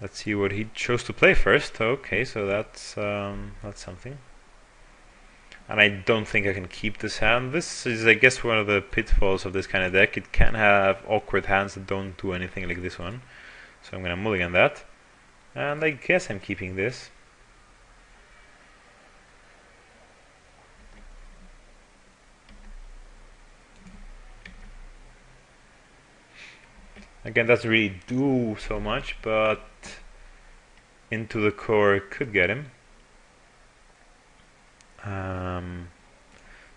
Let's see what he chose to play first. Okay, so that's something. And I don't think I can keep this hand. This is, I guess, one of the pitfalls of this kind of deck. It can have awkward hands that don't do anything like this one. So I'm gonna mulligan that. And I guess I'm keeping this. Again, doesn't really do so much, but into the core could get him.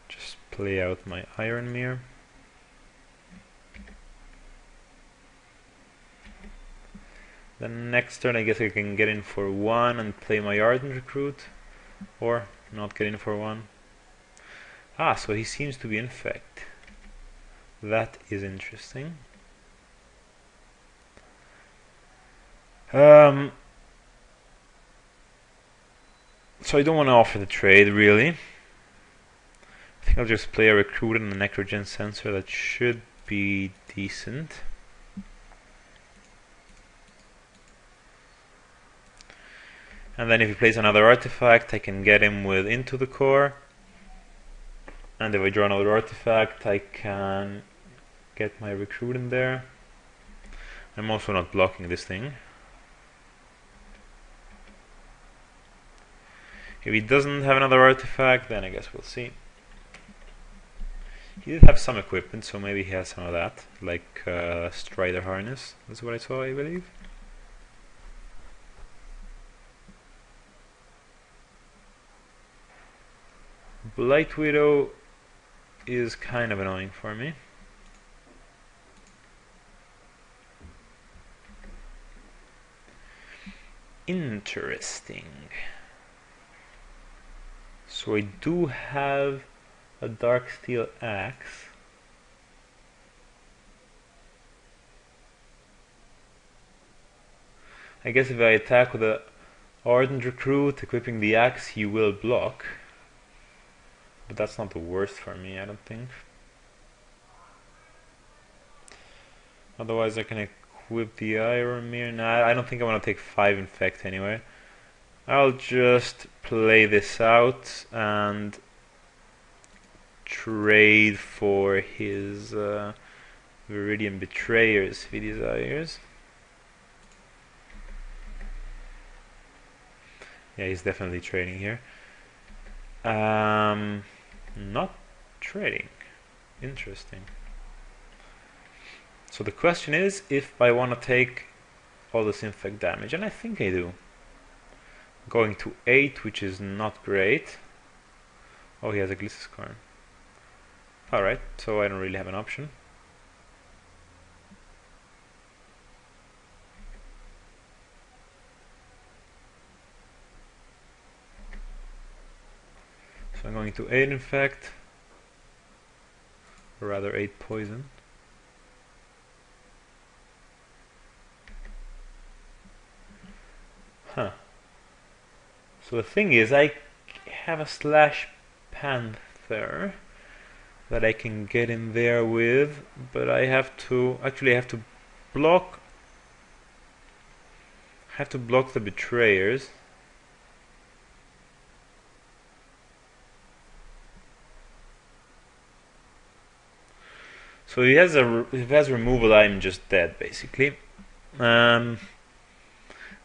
Just play out my Iron Mirror. Then next turn I guess I can get in for 1 and play my Ardent Recruit, or not get in for 1. Ah, so he seems to be infect. That is interesting. So I don't want to offer the trade, really. I think I'll just play a Recruit and a Necrogen Sensor. That should be decent. And then if he plays another artifact, I can get him with Into the Core. And if I draw another artifact, I can get my Recruit in there. I'm also not blocking this thing. If he doesn't have another artifact, then I guess we'll see. He did have some equipment, so maybe he has some of that, like Strider Harness. That's what I saw, I believe. Blight Widow is kind of annoying for me. Interesting. So I do have a Darksteel Axe. I guess if I attack with a Ardent Recruit, equipping the axe, he will block. But that's not the worst for me, I don't think. Otherwise I can equip the Iron Mirror. Nah, I don't think I want to take 5 infect anyway. I'll just play this out and trade for his Viridian Betrayers if he desires. Yeah, he's definitely trading here. Not trading. Interesting. So the question is if I want to take all this infect damage, and I think I do. Going to 8, which is not great. Oh, he has a Glyciscorn. Alright, so I don't really have an option. So I'm going to 8 infect, or rather 8 poison. Huh. So the thing is, I have a Slash Panther that I can get in there with, but I have to block. I have to block the Betrayers. So if he has removal, I'm just dead basically.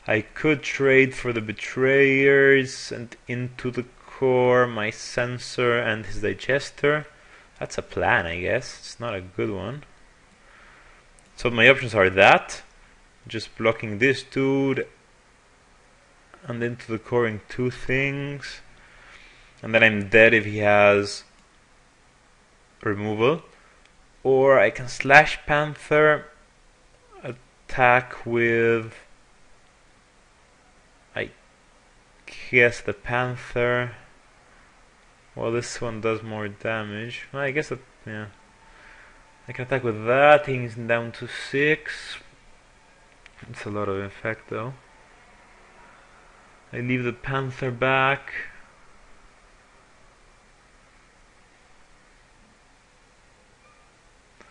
I could trade for the Betrayers and Into the Core, my Sensor and his Digester. That's a plan, I guess. It's not a good one. So my options are that, just blocking this dude and Into the Coring 2 things, and then I'm dead if he has removal. Or I can Slash Panther, attack with, I guess, the Panther. Well, this one does more damage. Well, I guess that, yeah. I can attack with that, he's down to 6. It's a lot of effect though. I leave the Panther back.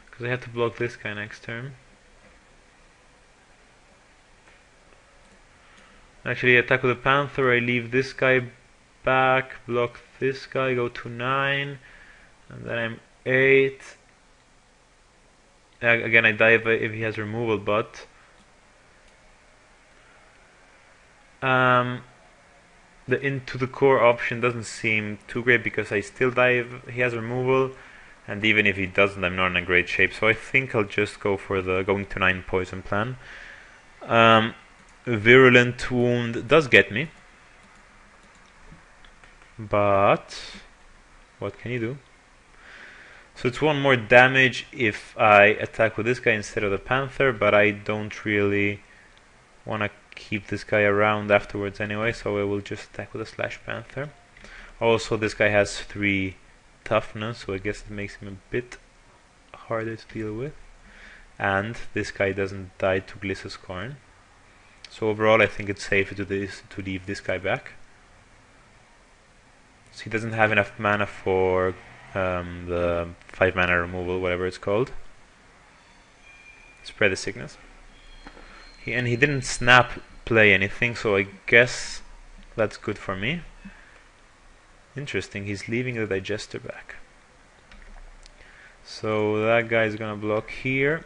Because I have to block this guy next turn. Actually, attack with the Panther, I leave this guy back, block this guy, go to 9, and then I'm 8. Again, I die if he has removal, but the into the core option doesn't seem too great because I still die if he has removal, and even if he doesn't, I'm not in a great shape. So I think I'll just go for the going to 9 poison plan. Virulent Wound does get me, but what can you do? So it's 1 more damage if I attack with this guy instead of the Panther, but I don't really want to keep this guy around afterwards anyway, so I will just attack with a Slash Panther. Also, this guy has 3 toughness, so I guess it makes him a bit harder to deal with. And this guy doesn't die to Glycerscorn. So overall, I think it's safer to leave this guy back. So he doesn't have enough mana for the 5 mana removal, whatever it's called. Spread the Sickness. And he didn't snap play anything, so I guess that's good for me. Interesting, he's leaving the Digester back. So that guy's gonna block here.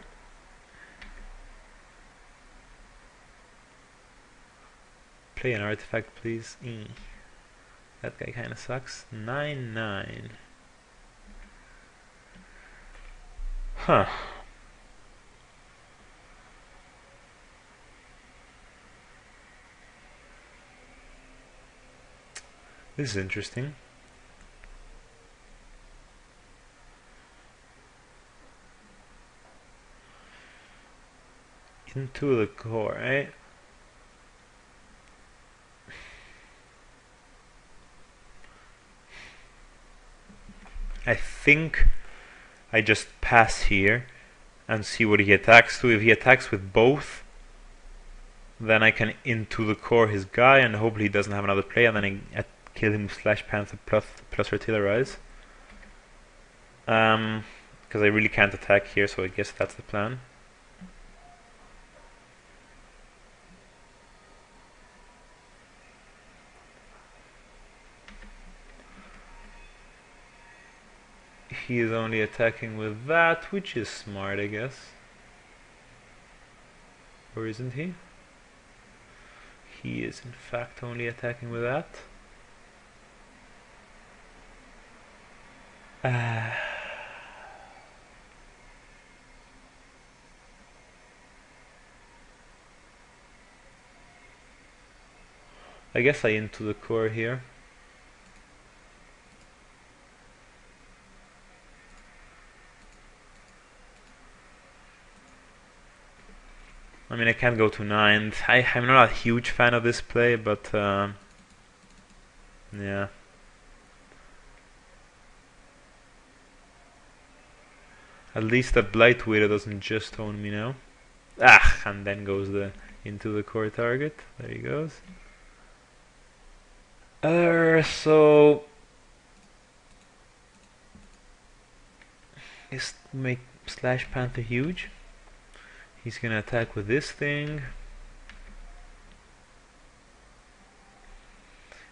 Play an artifact, please. That guy kinda sucks. 9/9. Huh. This is interesting. Into the core, eh? I think I just pass here and see what he attacks to. If he attacks with both, then I can into the core his guy, and hopefully he doesn't have another play, and then I kill him with Slash Panther plus Artillerize. Because I really can't attack here, so I guess that's the plan. He is only attacking with that, which is smart, I guess. Or isn't he? He is in fact only attacking with that. I guess I into the core here. I mean, I can't go to 9. I'm not a huge fan of this play, but yeah. At least the Blight Widow doesn't just own me now. And then goes the into the core target. There he goes. So is make Slash Panther huge. He's gonna attack with this thing.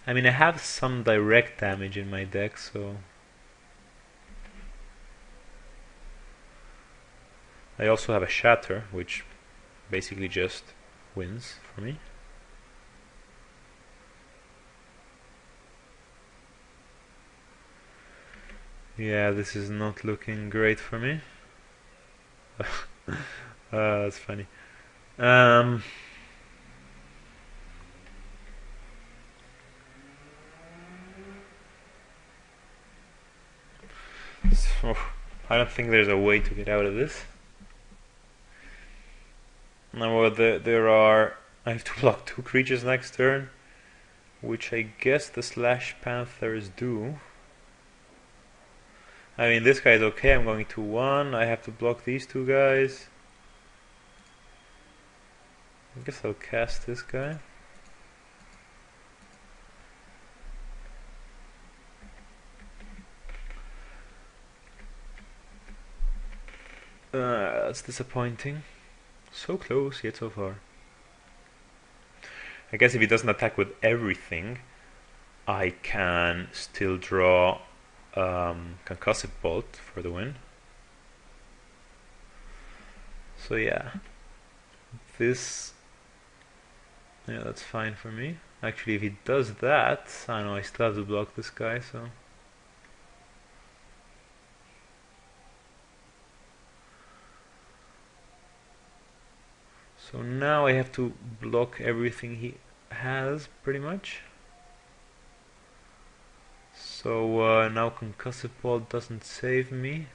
I mean, I have some direct damage in my deck, so I also have a Shatter, which basically just wins for me. Yeah, this is not looking great for me. That's funny. I don't think there's a way to get out of this. Now there are... I have to block 2 creatures next turn, which I guess the Slash Panthers do. I mean, this guy's okay, I'm going to 1. I have to block these 2 guys. I guess I'll cast this guy. That's disappointing. So close, yet so far. I guess if he doesn't attack with everything, I can still draw Concussive Bolt for the win. So yeah, this, yeah, that's fine for me. Actually, if he does that, I know I still have to block this guy, so. So now I have to block everything he has, pretty much. So now Concussive Bolt doesn't save me,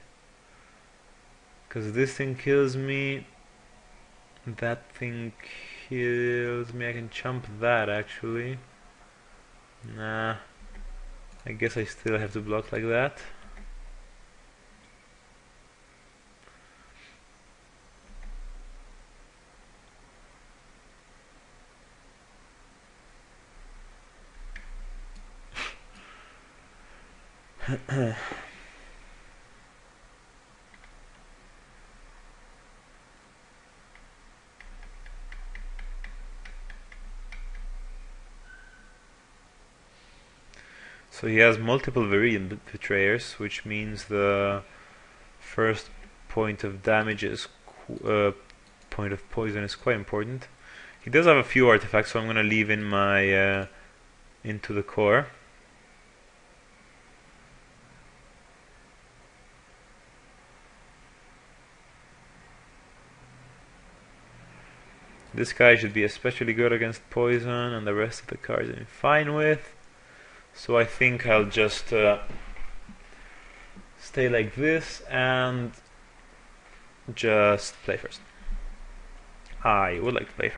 because this thing kills me, that thing kills me. I can chump that actually. Nah, I guess I still have to block like that. So he has multiple Viridian Betrayers, which means the first point of damage is point of poison is quite important. He does have a few artifacts, so I'm gonna leave in my into the core. This guy should be especially good against poison, and the rest of the cards I'm fine with. So I think I'll just stay like this and just play first. I would like to play first.